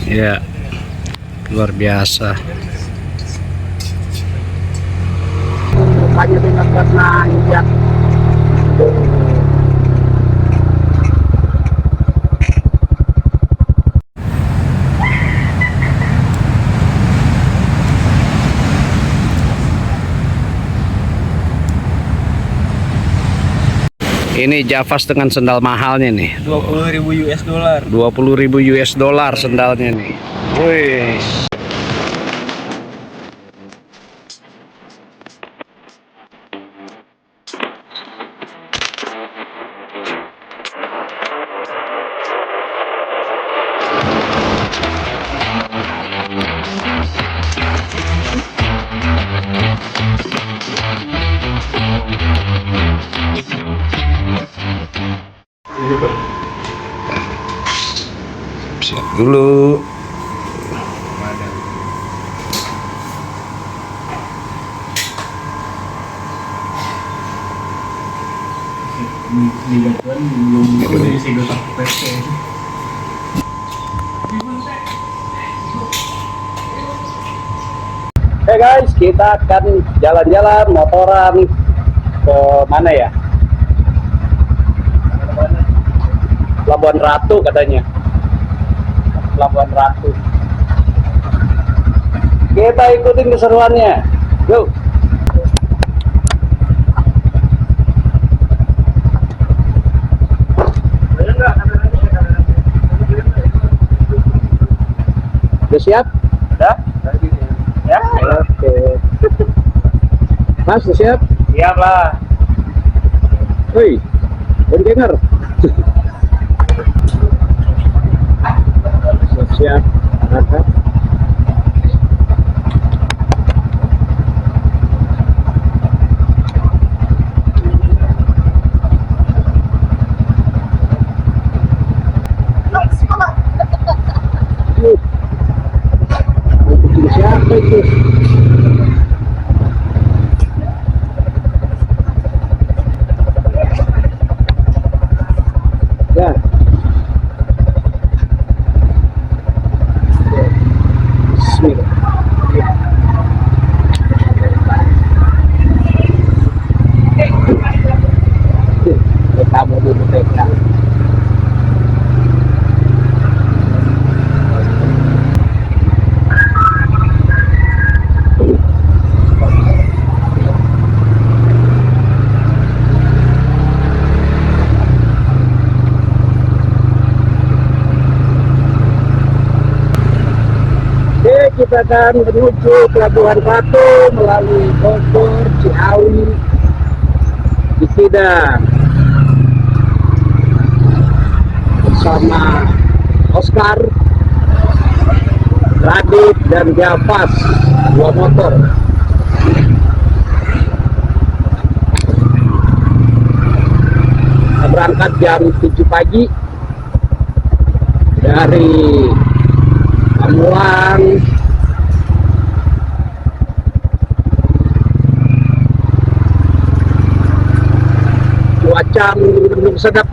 Ya, luar biasa. Mukanya dengan warna hijau. Ini Javas dengan sendal mahalnya nih. 20.000 US dollar. 20.000 US dollar sendalnya nih. Wih. Siap dulu. Hey guys, kita akan jalan-jalan motoran ke mana ya? Pelabuhan Ratu katanya. Pelabuhan Ratu. Kita ikutin keseruannya. Go. Udah siap? Udah? Ya. Oke. Mas, udah siap? Siap lah. Woi, boncenger. Siap-siap. Angkat. Siapa itu? Ya. Bismillah. Kamu dulu TK. Kita akan menuju Pelabuhan Ratu melalui Bogor, Ciawi, Cikidang bersama Oscar, Radit, dan Javas, dua motor. Kita berangkat jam 7 pagi dari Pamulang. Cuaca belum sedap,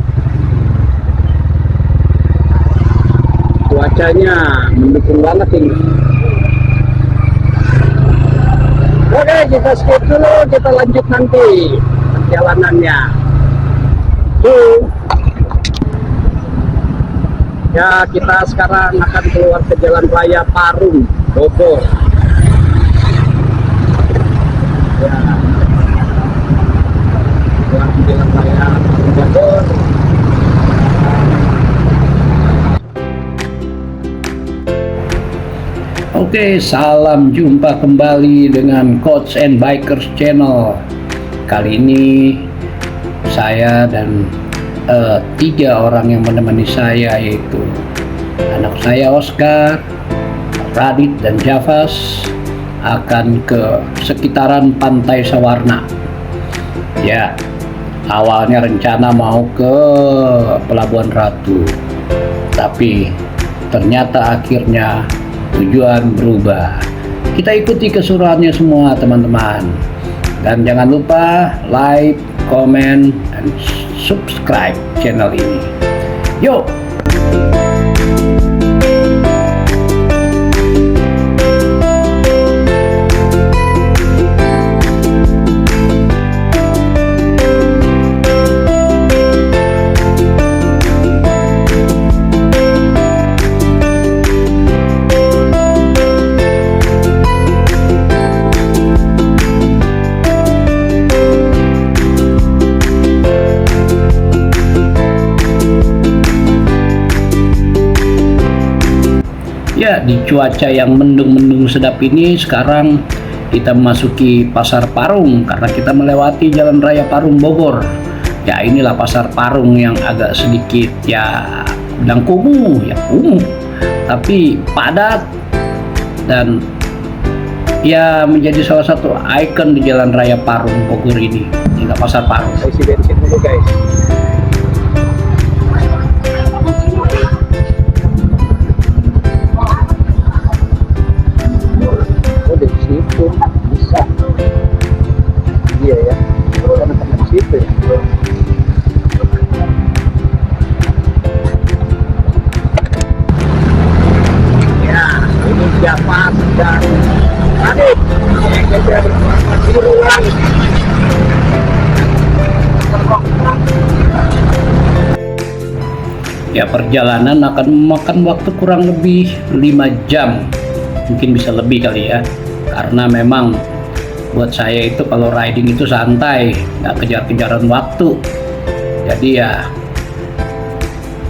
cuacanya mendukung banget ini. Oke, kita skip dulu, kita lanjut nanti perjalanannya. Ya, kita sekarang akan keluar ke Jalan Raya Parung, Bogor. Ya, keluar ke Jalan Raya Parung, Bogor. Oke, salam jumpa kembali dengan Coach and Bikers Channel. Kali ini saya dan 3 orang yang menemani saya, yaitu anak saya Oscar, Radit, dan Javas, akan ke sekitaran Pantai Sawarna. Ya, awalnya rencana mau ke Pelabuhan Ratu, tapi ternyata akhirnya tujuan berubah. Kita ikuti keseruannya semua, teman-teman. Dan jangan lupa like, comment, dan subscribe channel ini. Yuk! Ya, di cuaca yang mendung-mendung sedap ini sekarang kita memasuki Pasar Parung karena kita melewati Jalan Raya Parung Bogor. Ya, inilah Pasar Parung yang agak sedikit ya bilang kumuh, tapi padat dan ya menjadi salah satu ikon di Jalan Raya Parung Bogor ini. Inilah Pasar Parung. Saya isi bensin dulu guys. Oh dari situ bisa. Iya ya. Karena di situ ya. Ya, ini siapa sedang Adit. Ya, perjalanan akan memakan waktu kurang lebih 5 jam, mungkin bisa lebih kali ya, karena memang buat saya itu kalau riding itu santai, nggak kejar-kejaran waktu. Jadi ya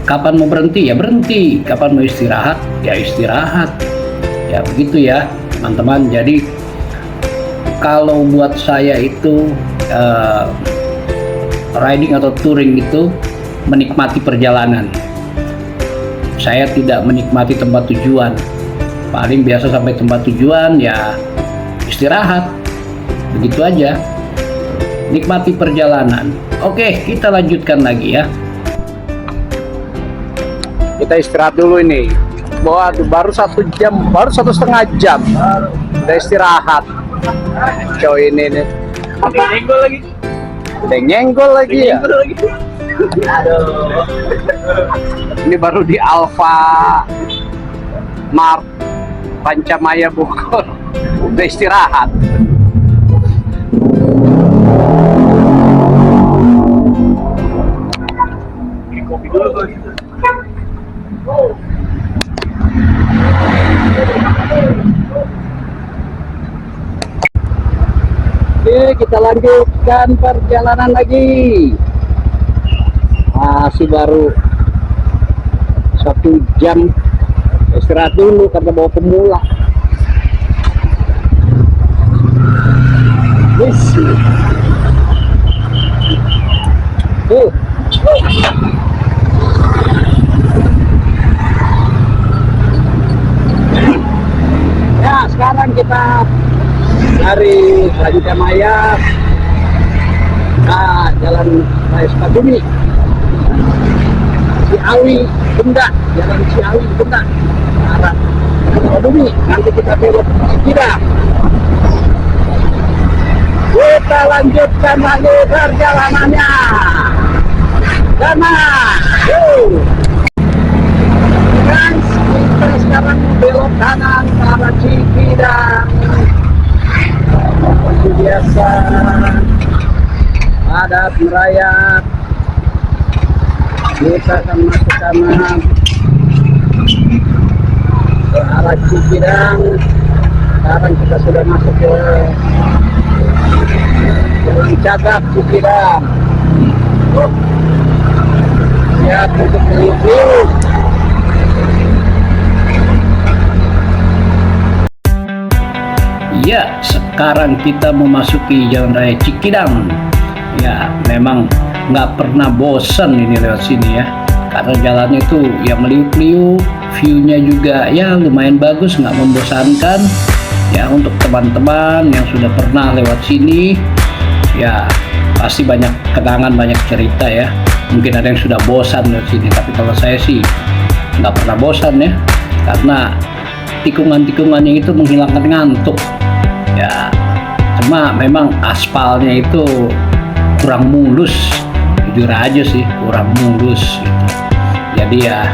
kapan mau berhenti ya berhenti, kapan mau istirahat ya istirahat, ya begitu ya teman-teman. Jadi kalau buat saya itu riding atau touring itu menikmati perjalanan. Saya tidak menikmati tempat tujuan. Paling biasa sampai tempat tujuan ya istirahat. Begitu aja. Nikmati perjalanan. Oke, kita lanjutkan lagi ya. Kita istirahat dulu ini. Waduh, baru 1 jam, baru 1,5 jam. Udah istirahat. Coy ini nih. Nyenggol lagi. Udah nyenggol lagi ya. Nyenggol lagi. Aduh. Ini baru di Alfa Mart Pancamaya Bogor. Udah istirahat. Kopi dulu lagi. Oke, kita lanjutkan perjalanan lagi. Masih baru 1 jam. Istirahat dulu karena bawa pemula. Ya, sekarang kita dari Pancamaya Jalan Raya Sukabumi, Ciawi Benda, Jalan Ciawi Benda arah Sukabumi. Nanti kita belok ke Cikidang. Kita lanjutkan lagi perjalanannya. Karena guys, kita sekarang belok kanan ke arah Cikidang. Seperti biasa, padat merayap. Kita akan masuk kanan ke arah Cikidang. Sekarang kita sudah masuk ke Jalan Cagak Cikidang. Siap untuk review. Ya, sekarang kita memasuki Jalan Raya Cikidang. Ya, memang nggak pernah bosan ini lewat sini ya, karena jalannya itu ya meliuk-liuk, view-nya juga ya lumayan bagus, nggak membosankan. Ya, untuk teman-teman yang sudah pernah lewat sini, ya pasti banyak kenangan, banyak cerita ya. Mungkin ada yang sudah bosan lewat sini, tapi kalau saya sih nggak pernah bosan ya, karena tikungan-tikungannya itu menghilangkan ngantuk. Ya, cuma memang aspalnya itu kurang mulus, jujur aja sih kurang mulus gitu. Jadi ya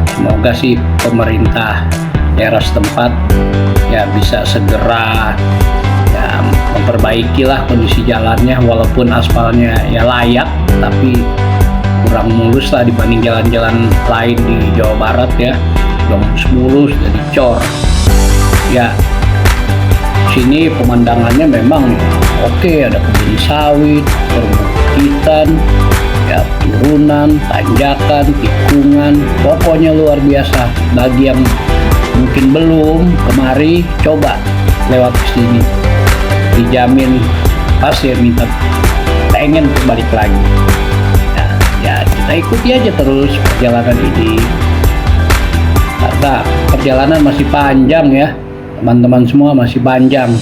semoga sih pemerintah daerah setempat ya bisa segera ya memperbaikilah kondisi jalannya, walaupun aspalnya ya layak tapi kurang mulus lah dibanding jalan-jalan lain di Jawa Barat ya, udah mulus jadi cor ya. Sini pemandangannya memang oke, ada kebun sawit, perbukitan, ya, turunan, tanjakan, tikungan, pokoknya luar biasa. Bagi yang mungkin belum kemari, coba lewat ke sini, dijamin pasti minta pengen balik lagi. Ya kita ikuti aja terus perjalanan ini, karena perjalanan masih panjang ya teman-teman semua, masih panjang.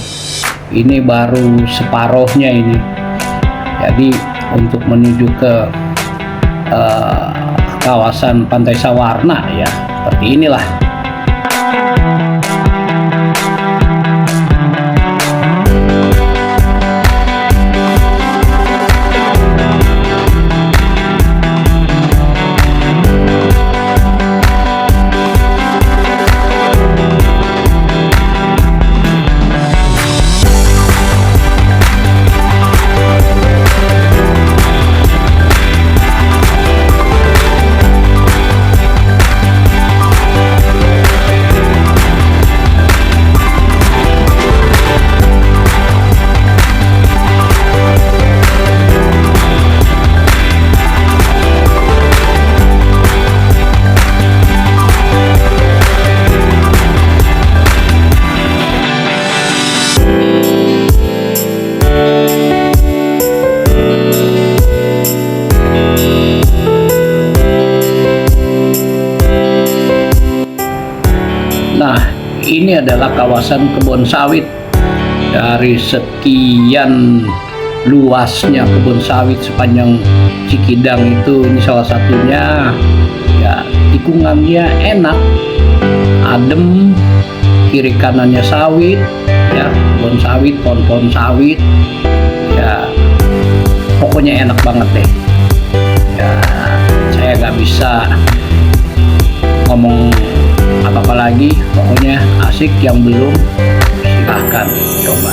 Ini baru separohnya ini. Jadi untuk menuju ke kawasan Pantai Sawarna ya seperti inilah. Nah, ini adalah kawasan kebun sawit. Dari sekian luasnya kebun sawit sepanjang Cikidang itu, ini salah satunya. Ya, tikungannya enak, adem, kiri kanannya sawit, ya, kebun sawit, pohon-pohon sawit. Ya, pokoknya enak banget deh. Ya, saya nggak bisa ngomong apa-apa lagi, pokoknya asik. Yang belum, silahkan coba.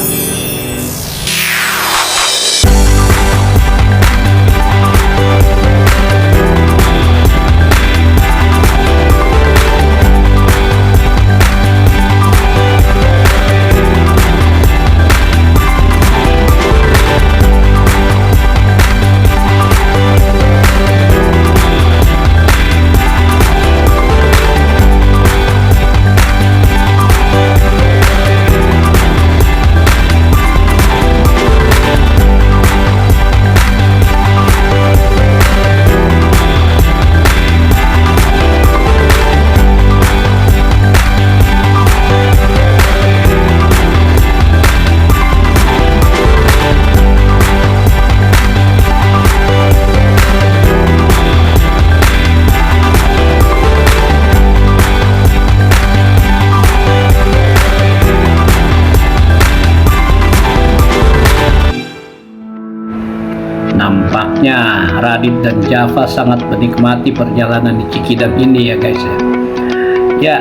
Nampaknya Radit dan Java sangat menikmati perjalanan di Cikidang ini ya guys ya. Ya,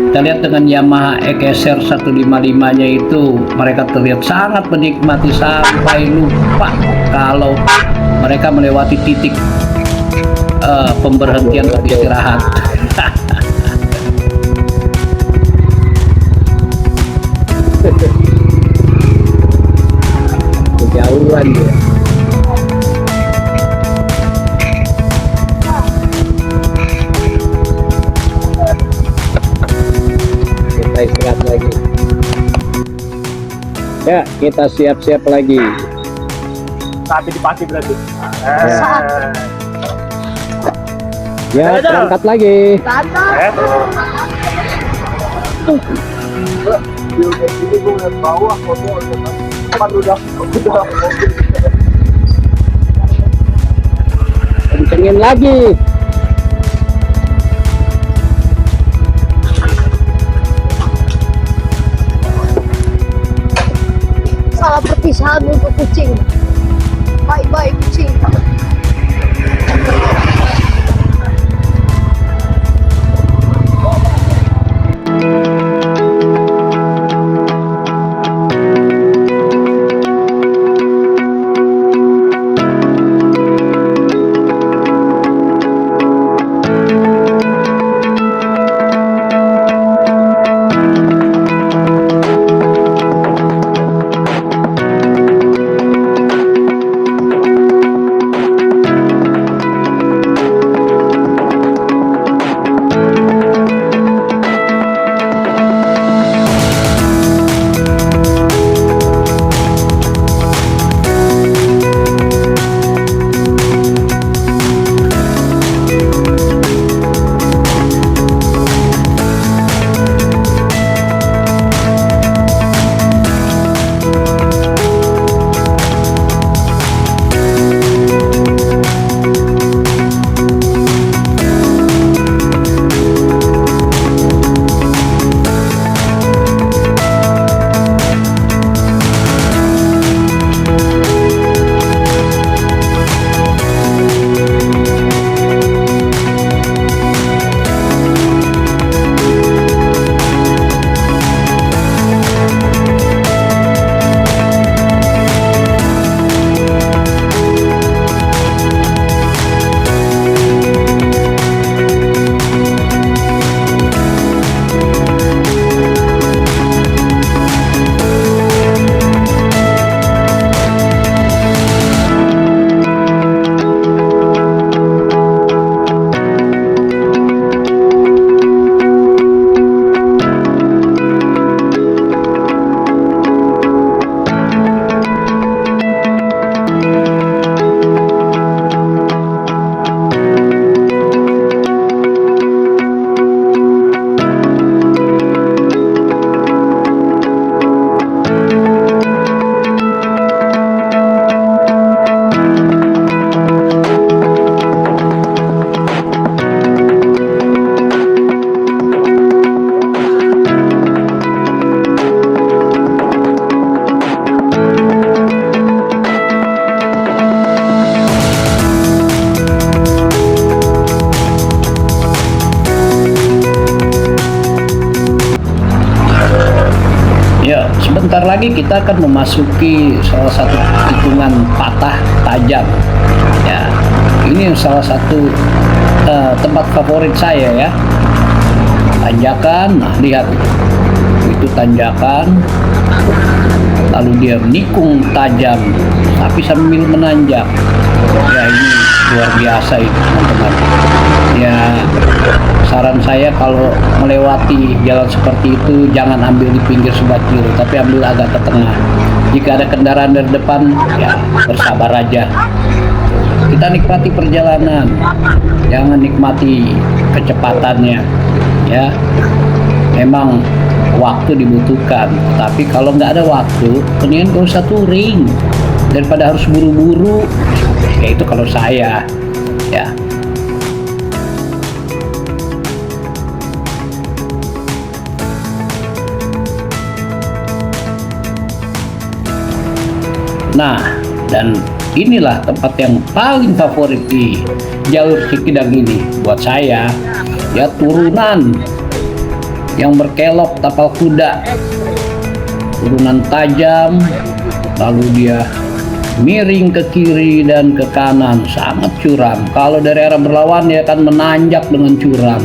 kita lihat dengan Yamaha EXR 155-nya itu, mereka terlihat sangat menikmati sampai lupa kalau mereka melewati titik pemberhentian untuk istirahat. Kejauhan dia. Kita istirahat lagi. Ya, kita siap-siap lagi. Saatnya dipakai berarti. Ya, berangkat lagi. Kencengin lagi. Salah perpisahan untuk kucing. Bye-bye kucing. sebentar lagi kita akan memasuki salah satu tikungan patah tajam. Ya, ini salah satu tempat favorit saya ya. Tanjakan, nah lihat itu tanjakan, lalu dia menikung tajam, tapi sambil menanjak. Ya ini luar biasa itu teman-teman. Ya saran saya kalau melewati jalan seperti itu jangan ambil di pinggir sebelah kiri, tapi ambil agak ke tengah. Jika ada kendaraan dari depan, ya bersabar aja. Kita nikmati perjalanan, jangan nikmati kecepatannya. Ya, memang waktu dibutuhkan, tapi kalau nggak ada waktu, mendingan gak usah touring daripada harus buru-buru. Ya itu kalau saya, ya. Nah, dan inilah tempat yang paling favorit di jalur Cikidang ini buat saya. Ya, turunan yang berkelok tapal kuda, turunan tajam, lalu dia miring ke kiri dan ke kanan, sangat curam. Kalau dari arah berlawan dia akan menanjak dengan curam.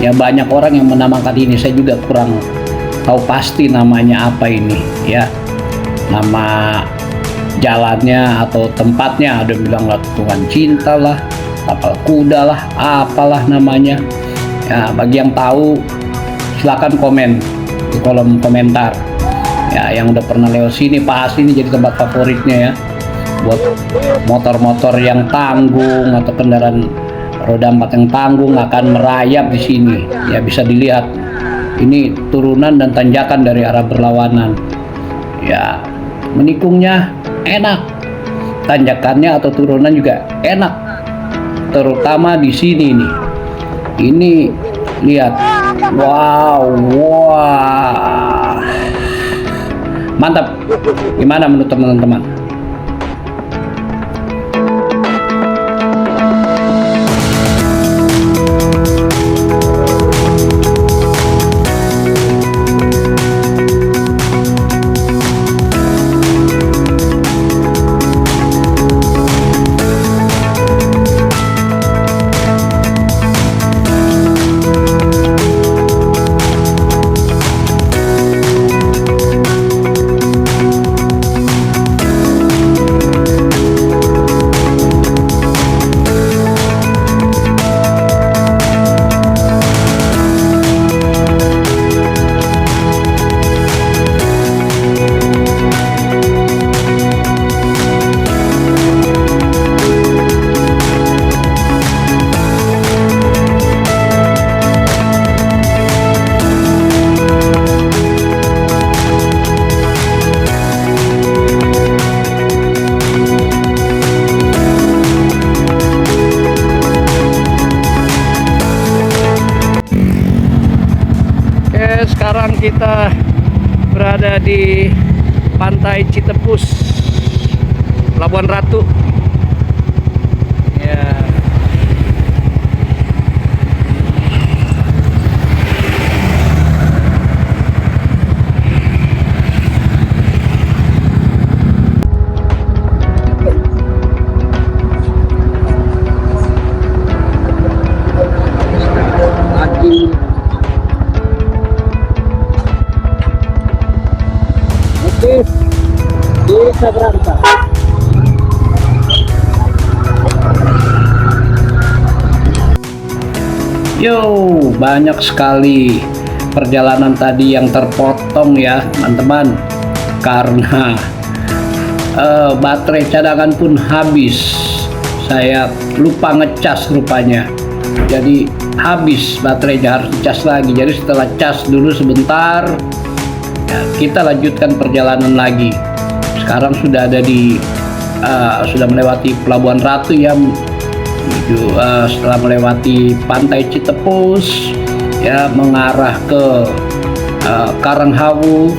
Ya banyak orang yang menamakan ini, saya juga kurang tahu pasti namanya apa ini ya, nama jalannya atau tempatnya. Ada bilang Tuhan Cinta lah, tapal kuda lah, apalah namanya. Ya, bagi yang tahu silakan komen di kolom komentar. Ya, yang udah pernah lewat sini pasti ini jadi tempat favoritnya ya. Buat motor-motor yang tanggung atau kendaraan roda 4 yang tanggung akan merayap di sini. Ya bisa dilihat. Ini turunan dan tanjakan dari arah berlawanan. Ya, menikungnya enak. Tanjakannya atau turunan juga enak. Terutama di sini nih. Ini lihat, wow, mantap. Gimana menurut teman-teman? Sekarang kita berada di Pantai Citepus, Labuan Ratu. Ya. Bisa berangkat. Yo, banyak sekali perjalanan tadi yang terpotong ya teman-teman, karena baterai cadangan pun habis. Saya lupa ngecas rupanya, jadi habis baterainya, harus dicas lagi. Jadi setelah cas dulu sebentar, ya, kita lanjutkan perjalanan lagi. Sekarang sudah ada di sudah melewati Pelabuhan Ratu ya, menuju setelah melewati Pantai Citepus ya, mengarah ke Karanghawu,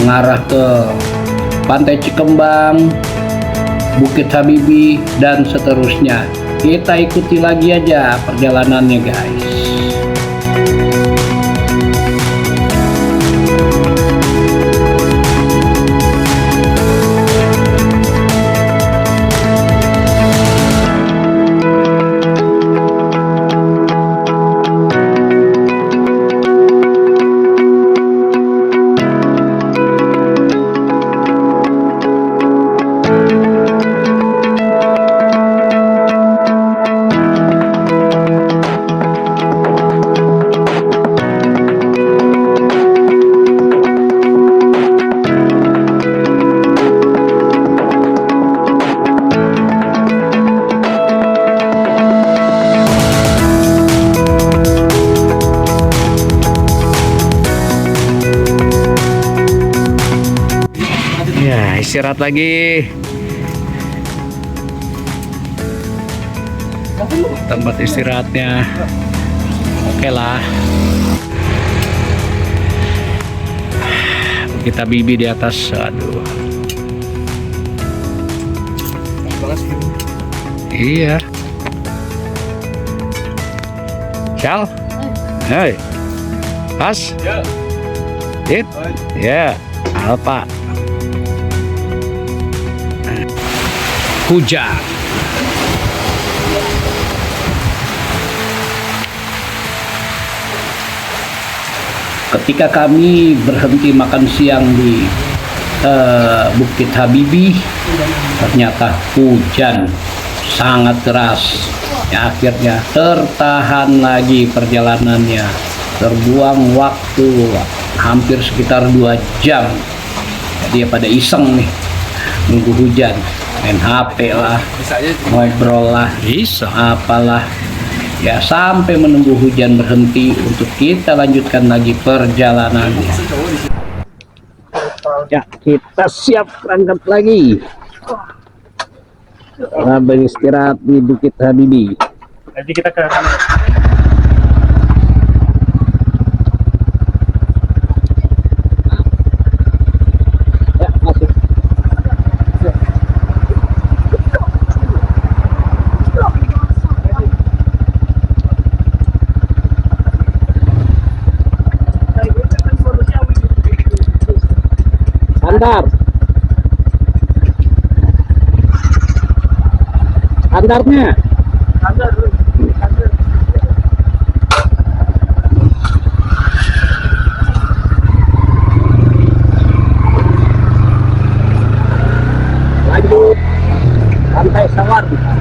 mengarah ke Pantai Cikembang, Bukit Habibie dan seterusnya. Kita ikuti lagi aja perjalanannya guys. istirahat lagi. Tempat istirahatnya oke lah. Kita bibi di atas. Aduh. Iya. Cal. Hei. Pas. It. Ya. Alpa. Hujan. Ketika kami berhenti makan siang di Bukit Habibie, ternyata hujan sangat deras. Ya, akhirnya tertahan lagi perjalanannya, terbuang waktu hampir sekitar 2 jam. Jadi ya pada iseng nih nunggu hujan, main HP lah, ngobrol lah, apalah. Ya, sampai menunggu hujan berhenti untuk kita lanjutkan lagi perjalanannya. Ya, kita siap berangkat lagi. Beristirahat di Bukit Habibie. Nanti kita ke sana. Ya, masuk. Andar. Andarnya. Lanjut Pantai Sawarna.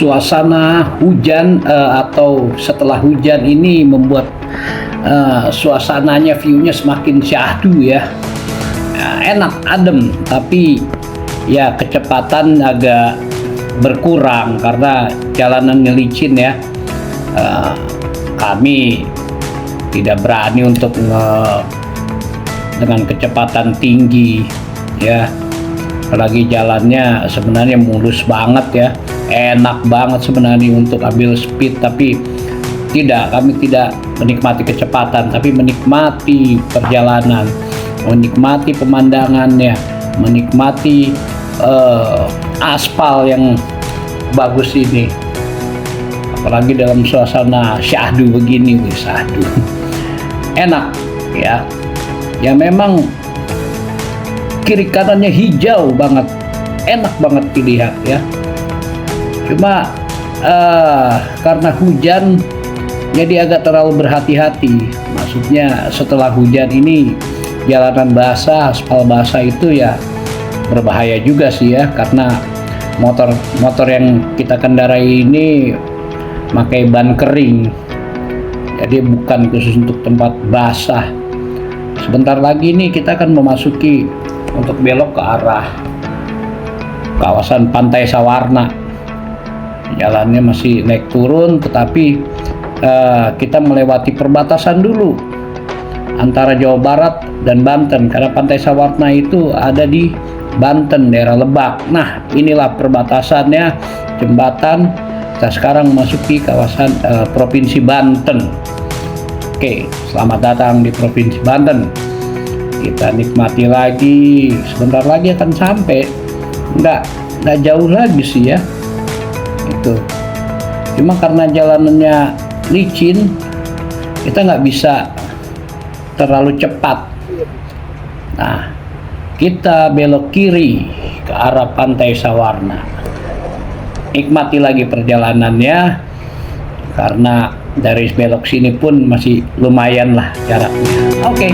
Suasana hujan atau setelah hujan ini membuat suasananya, view-nya semakin syahdu ya. Enak, adem, tapi ya kecepatan agak berkurang karena jalanannya licin ya. Kami tidak berani untuk dengan kecepatan tinggi ya, apalagi jalannya sebenarnya mulus banget ya, enak banget sebenarnya untuk ambil speed, tapi kami tidak menikmati kecepatan, tapi menikmati perjalanan, menikmati pemandangannya, menikmati aspal yang bagus ini, apalagi dalam suasana syahdu begini. Syahdu enak ya. Ya memang kiri kanannya hijau banget, enak banget dilihat ya. Cuma karena hujan jadi agak terlalu berhati-hati. Maksudnya setelah hujan ini jalanan basah, aspal basah itu ya berbahaya juga sih ya, karena motor yang kita kendarai ini pakai ban kering, jadi bukan khusus untuk tempat basah. Sebentar lagi nih kita akan memasuki untuk belok ke arah kawasan Pantai Sawarna. Jalannya masih naik turun, tetapi kita melewati perbatasan dulu antara Jawa Barat dan Banten, karena Pantai Sawarna itu ada di Banten, daerah Lebak. Nah, inilah perbatasannya, jembatan. Kita sekarang memasuki kawasan Provinsi Banten. Oke, selamat datang di Provinsi Banten. Kita nikmati lagi, sebentar lagi akan sampai. Nggak jauh lagi sih ya. Itu cuma karena jalanannya licin, kita nggak bisa terlalu cepat. Nah, kita belok kiri ke arah Pantai Sawarna. nikmati lagi perjalanannya, karena dari belok sini pun masih lumayan lah jaraknya. Oke.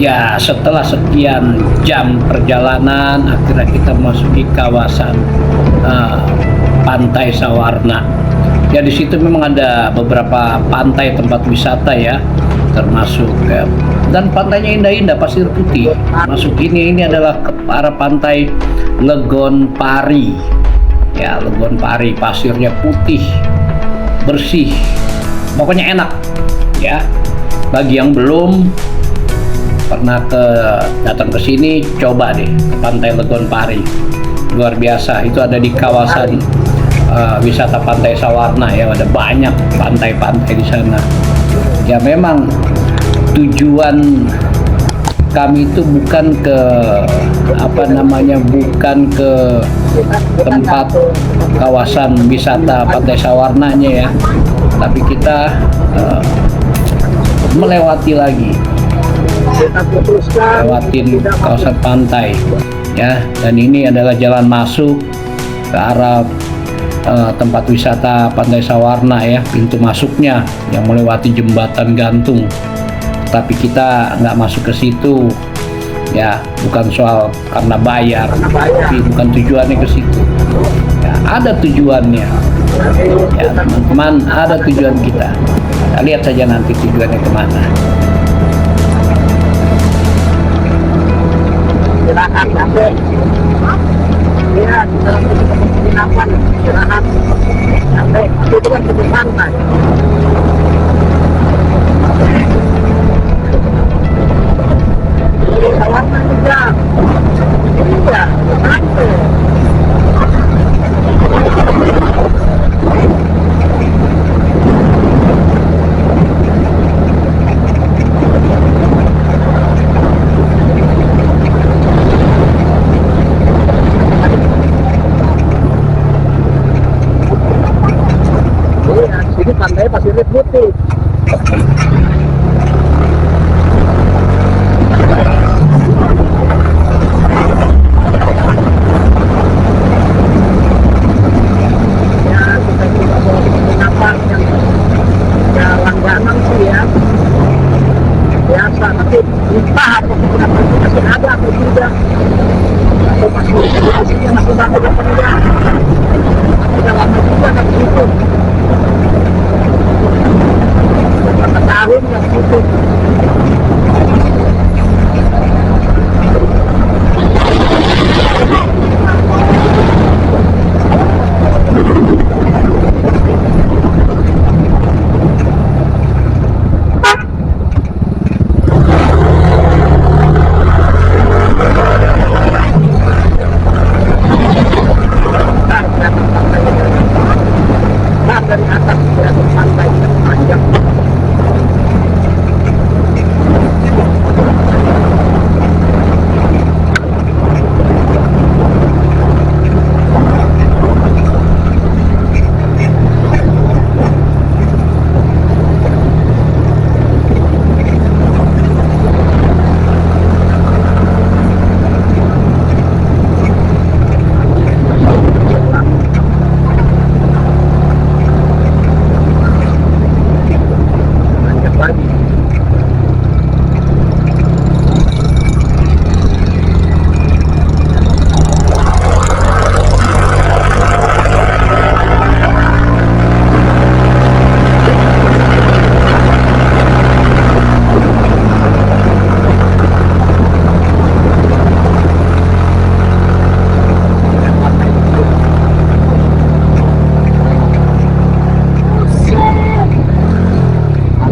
Ya, setelah sekian jam perjalanan, akhirnya kita memasuki kawasan Pantai Sawarna. Ya, di situ memang ada beberapa pantai tempat wisata ya, termasuk dan pantainya indah-indah, pasir putih. Masuk ini adalah ke arah pantai Legon Pari. Ya, Legon Pari, pasirnya putih, bersih, pokoknya enak ya. Bagi yang belum pernah datang ke sini, coba deh ke Pantai Legon Pari, luar biasa. Itu ada di kawasan wisata Pantai Sawarna ya, ada banyak pantai-pantai di sana. Ya, memang tujuan kami itu bukan ke bukan ke tempat kawasan wisata Pantai Sawarnanya ya, tapi kita melewati lagi, lewatin kawasan pantai ya. Dan ini adalah jalan masuk ke arah tempat wisata Pantai Sawarna ya, pintu masuknya yang melewati jembatan gantung. Tapi kita nggak masuk ke situ ya, bukan soal karena bayar, tapi bukan tujuannya ke situ ya, ada tujuannya ya teman-teman, ada tujuan kita. Kita lihat saja nanti tujuannya kemana. Silakan sampai ya, silakan istirahat sampai itu kan cukup santai. Sawarna juga iya santai. Ini pantai pasirnya putih. Ya, kita juga mau penginapan yang ya langganan sih ya. Biasa, tapi entah apa penginapan itu masih ada atau tidak. Atau masih banyak apa tidak. Tidak lama juga kan begitu. Tahun yang tutup.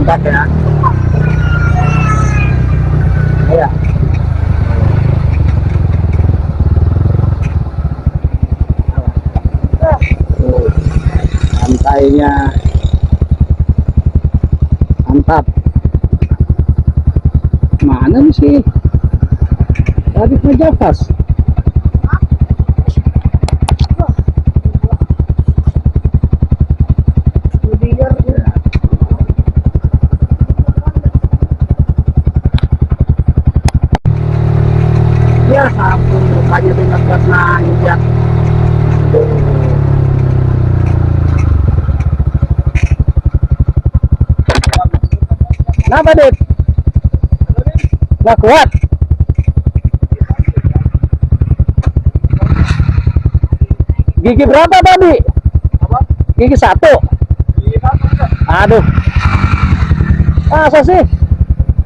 dekat ya. Iya. Pantainya mantap. Mana nih sih? Tadi Majafas. Ya ampun, rupanya dengan karena injak. Kenapa, Dit? Nggak kuat? Gigi berapa tadi? Gigi 1? Aduh. Masa sih?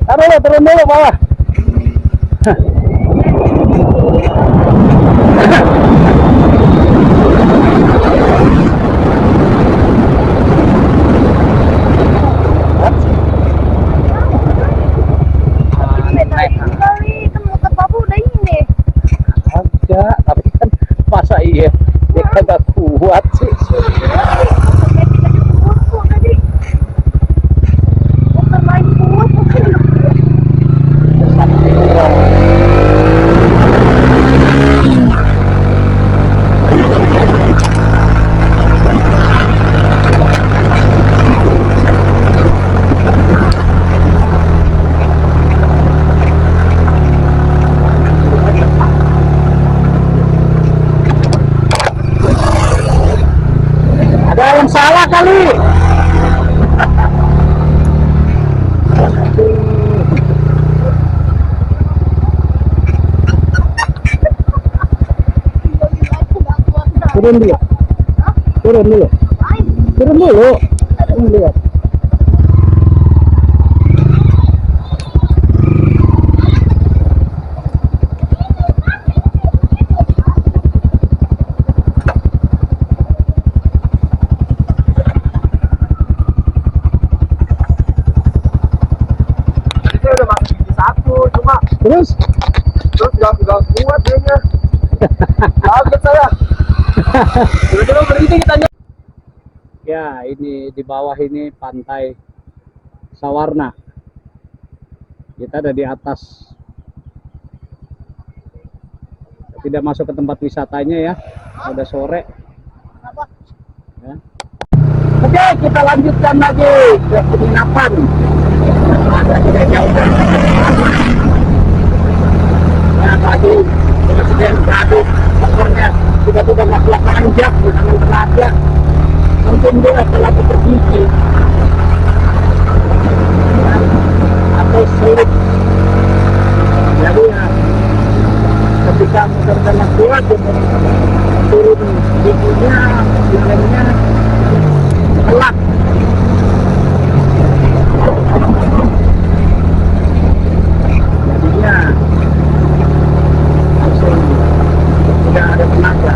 Taruh turun dulu bawah. Kali temu tempat udah ini. Ada, tapi kan masa iya dia kagak kuat sih. Ada yang salah kali. Turun dulu. Turun dulu. Turun dulu. Lihat. Udah masuk gigi 1, cuma Terus gak kuat kayaknya. Kaget saya. Coba berhenti kita. ya, ini di bawah ini pantai Sawarna. Kita ada di atas. Tidak masuk ke tempat wisatanya ya. Udah sore. Ya. Oke, kita lanjutkan lagi ke penginapan. Ada tidak jauh dari ya, tadi presiden gaduh, pokoknya tiba-tiba masalah panjang dengan tenaga. Mungkin dia telah berpikir atau sulit. Jadi ya, ketika benar-benar kuat turun giginya, bilangnya telat. Jadinya langsung tidak ada tenaga.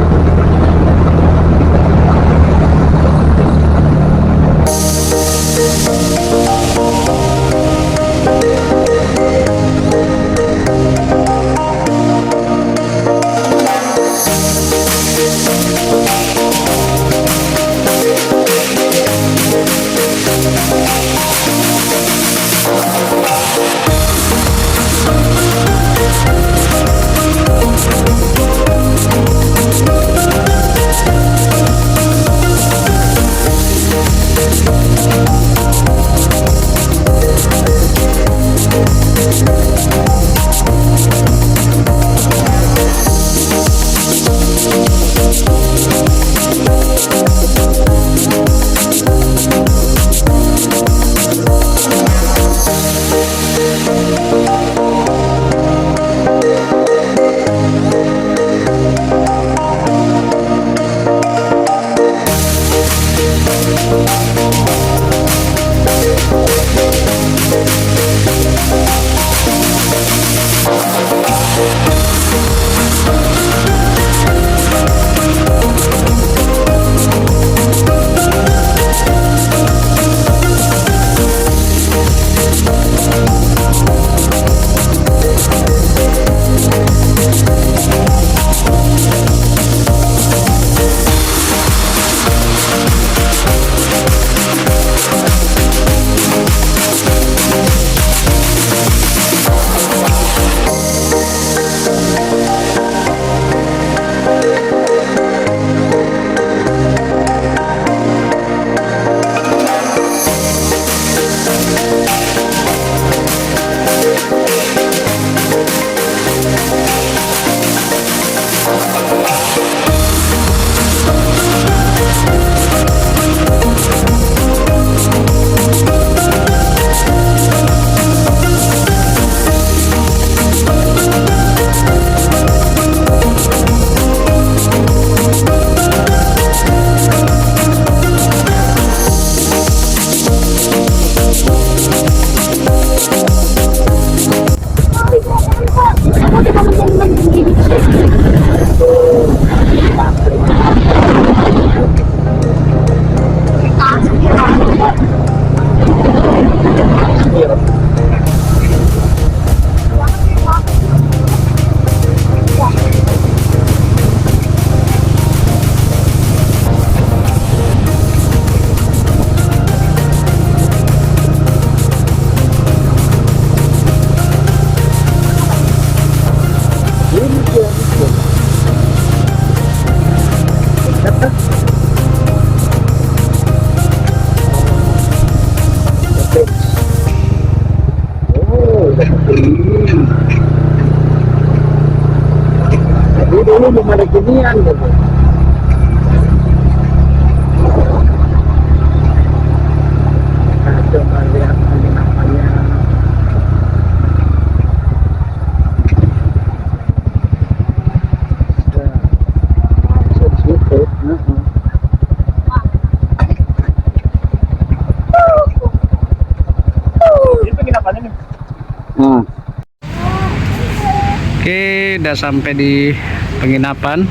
Oke, udah sampai di penginapan.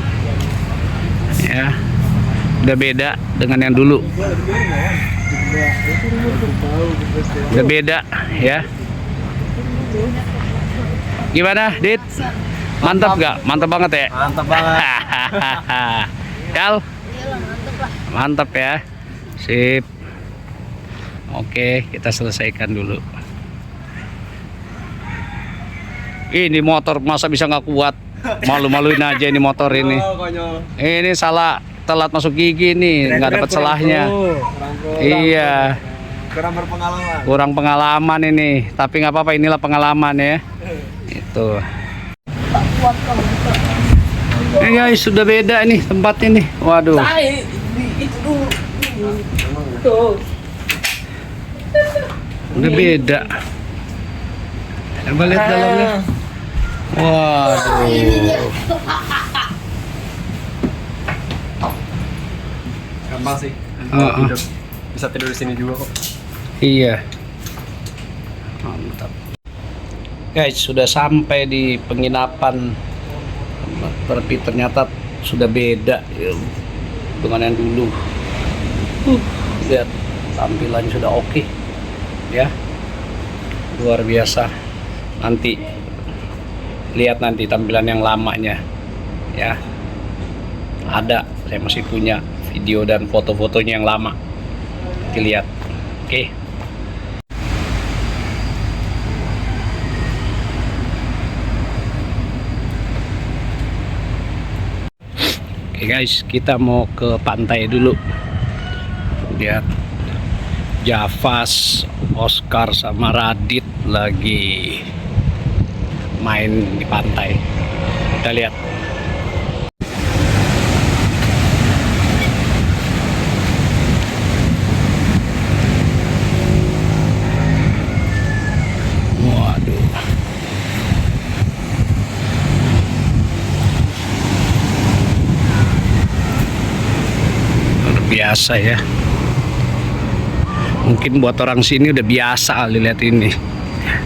Ya. Udah beda dengan yang dulu. Udah beda ya. Gimana, Dit? Mantap gak? Mantap banget ya? Mantap banget. Kal? Iyalah, mantep lah. Mantap ya. Sip. Oke, kita selesaikan dulu. Ini motor masa bisa nggak kuat? Malu-maluin aja ini motor ini. Konyol. Ini salah, telat masuk gigi nih, nggak dapat selahnya. Iya, Kurang berpengalaman. kurang pengalaman ini. Tapi nggak apa-apa, inilah pengalaman ya. Itu. Guys, sudah beda nih tempatnya nih. Waduh. Udah beda. Coba lihat dalamnya. Waduh. Gampang sih. Heeh. Bisa tidur di sini juga kok. Iya. Mantap. Guys, sudah sampai di penginapan. Tapi ternyata sudah beda ya, dengan yang dulu. Lihat tampilannya sudah oke. Ya. Luar biasa. Nanti lihat nanti tampilan yang lamanya. Ya. Ada, saya masih punya video dan foto-fotonya yang lama. Nanti lihat. Oke. Oke guys, kita mau ke pantai dulu. Lihat Javas, Oscar sama Radit lagi main di pantai. Kita lihat. Waduh. Luar biasa ya. Mungkin buat orang sini udah biasa kali lihat ini.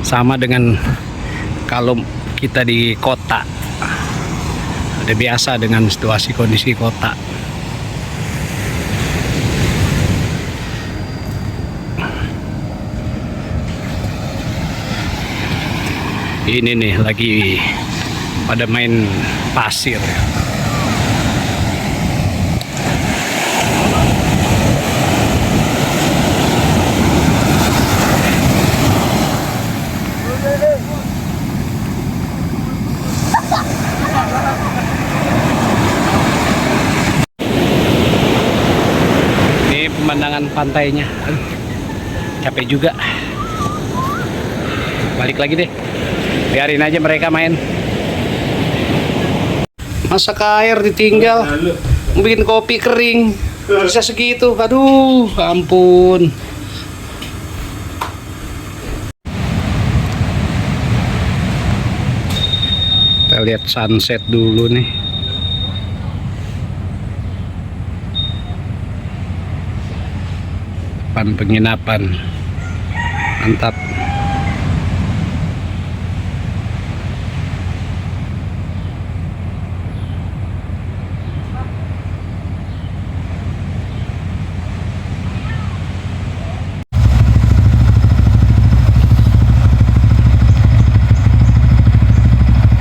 Sama dengan kalau kita di kota. Udah biasa dengan situasi kondisi kota. Ini nih lagi pada main pasir. Ini pemandangan pantainya. Aduh, capek juga. Balik lagi deh. Biarin aja mereka main. Masak air ditinggal. Bikin kopi kering. Bisa segitu. Aduh, ampun. Kita lihat sunset dulu nih. Depan penginapan. Mantap.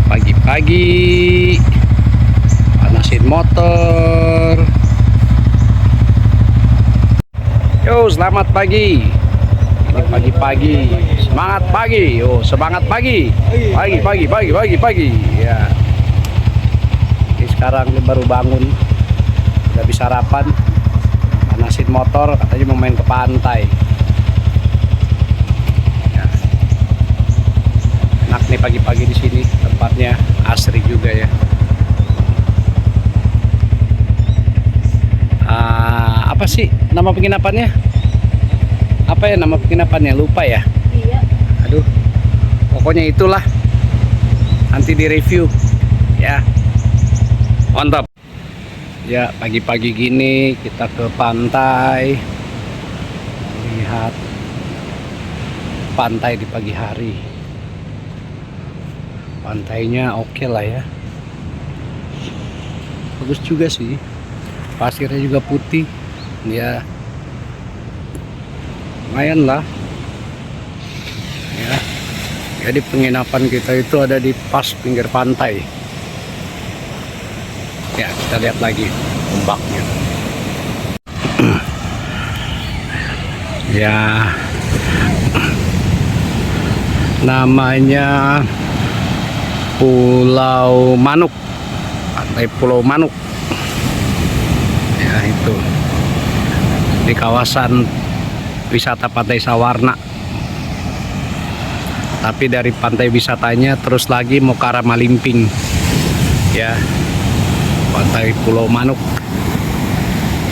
Pagi-pagi panasin motor. Yo, selamat pagi. Ini pagi-pagi. Semangat pagi. Yo, semangat pagi. Pagi. Ya. Ini sekarang ini baru bangun. Udah bisa sarapan. Panasin motor, katanya mau main ke pantai. Enak nih pagi-pagi di sini, tempatnya asri juga ya. Apa sih nama penginapannya? Apa ya nama penginapannya? Lupa ya. Iya. Aduh, pokoknya itulah. Nanti direview ya. Mantap. Ya, pagi-pagi gini kita ke pantai. Lihat pantai di pagi hari. Pantainya oke lah ya. Bagus juga sih. Pasirnya juga putih. Ya. Lumayan lah. Ya. Jadi penginapan kita itu ada di pas pinggir pantai. Ya, kita lihat lagi ombaknya. Ya, namanya Pulau Manuk, pantai Pulau Manuk. Ya, itu di kawasan wisata Pantai Sawarna. Tapi dari pantai wisatanya terus lagi mau ke arah Malimping. Ya, pantai Pulau Manuk.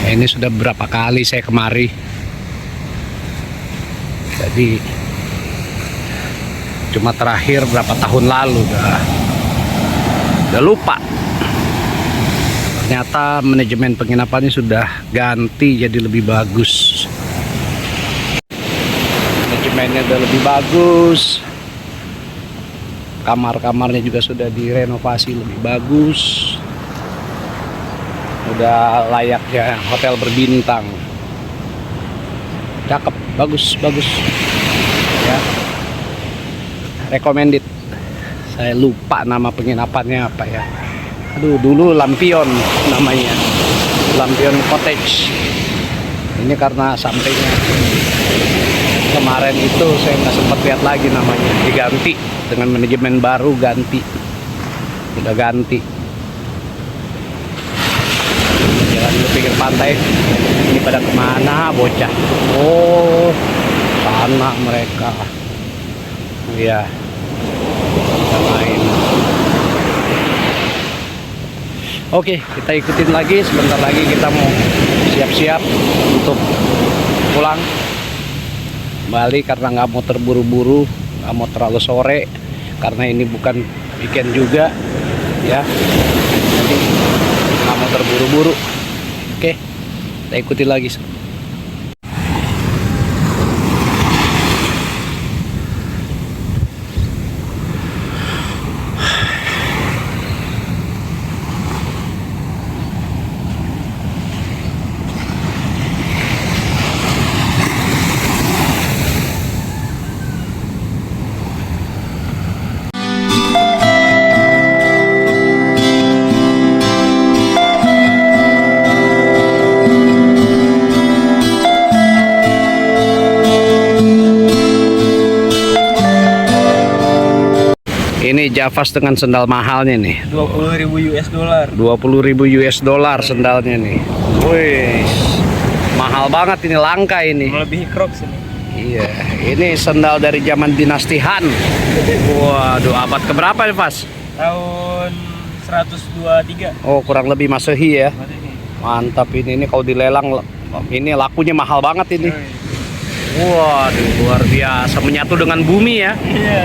Ya, ini sudah berapa kali saya kemari. Jadi cuma terakhir berapa tahun lalu udah lupa. Ternyata manajemen penginapannya sudah ganti jadi lebih bagus. Manajemennya udah lebih bagus. Kamar-kamarnya juga sudah direnovasi lebih bagus. Udah layaknya hotel berbintang. Cakep, bagus ya, recommended. Saya lupa nama penginapannya apa ya. Aduh, dulu Lampion namanya, Lampion Cottage. Ini karena sampainya kemarin itu saya nggak sempat lihat lagi namanya, diganti dengan manajemen baru, udah ganti. Jalan di pinggir pantai. Ini pada kemana bocah? Oh, sana mereka. Iya, kita main. Oke, kita ikutin lagi. Sebentar lagi kita mau siap-siap untuk pulang balik karena nggak mau terburu-buru, nggak mau terlalu sore karena ini bukan weekend juga, ya. Jadi nggak mau terburu-buru. Oke, kita ikuti lagi. Ini Javas dengan sendal mahalnya nih. 20.000 US dollar. 20.000 US dollar sendalnya nih. Wih, mahal banget ini, langka ini. Melebihi Crocs ini. Iya, ini sendal dari zaman dinasti Han. Waduh, abad keberapa nih, Pas? Tahun 123. Oh, kurang lebih Masehi ya. Mantap ini kalau dilelang ini lakunya mahal banget ini. Waduh, luar biasa, menyatu dengan bumi ya. Iya.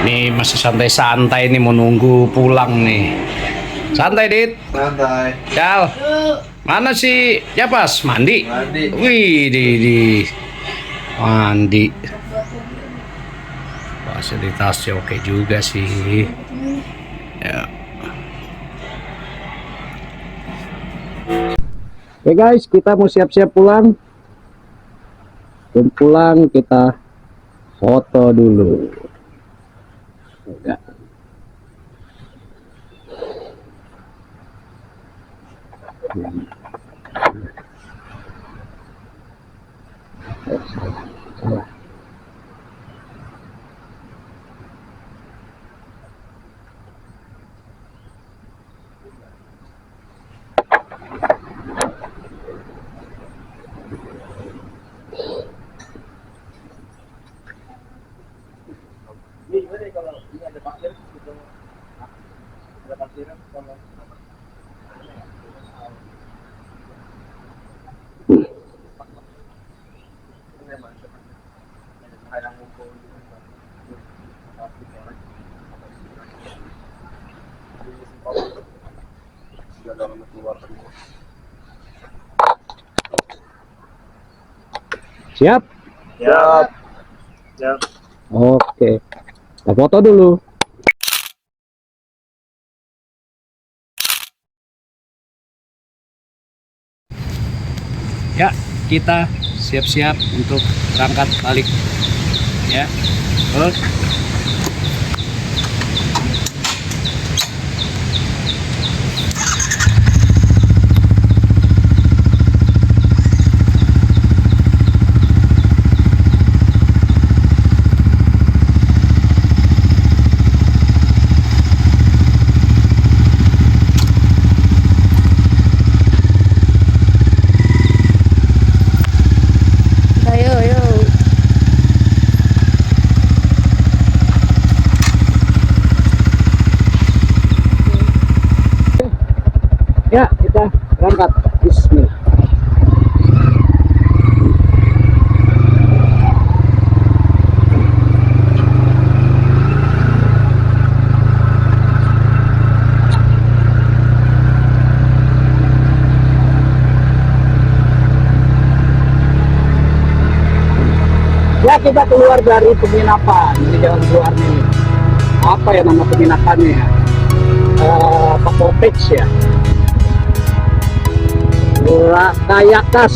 Nih masih santai-santai nih, mau nunggu pulang nih. Santai, Dit. Santai. Cal. Mana sih? Ya pas mandi. Mandi. Wih, di mandi. Fasilitasnya oke juga sih. Ya. Oke guys, kita mau siap-siap pulang. Sebelum pulang kita foto dulu. Ya. Siap? Siap. Siap. Oke. Kita foto dulu. Ya, kita siap-siap untuk berangkat balik. Ya. Terus Ayo, yo. ya, kita berangkat. Bismillah. Ya, kita keluar dari penginapan. Ini jalan keluar nih. Apa ya nama penginapannya ya? Pakopex ya. Kayakas.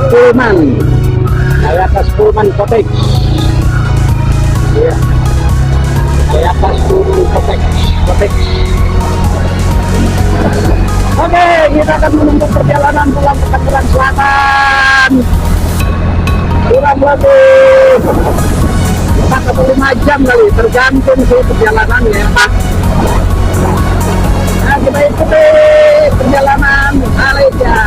Pullman. Kayakas Pullman Kotex. Iya. Kayakas Pullman Kotex. Oke, kita akan menempuh perjalanan pulang ke Tangerang Selatan. Kurang lebih 45 jam kali, tergantung sih perjalanannya. Nah, kita ikuti perjalanan Malaysia.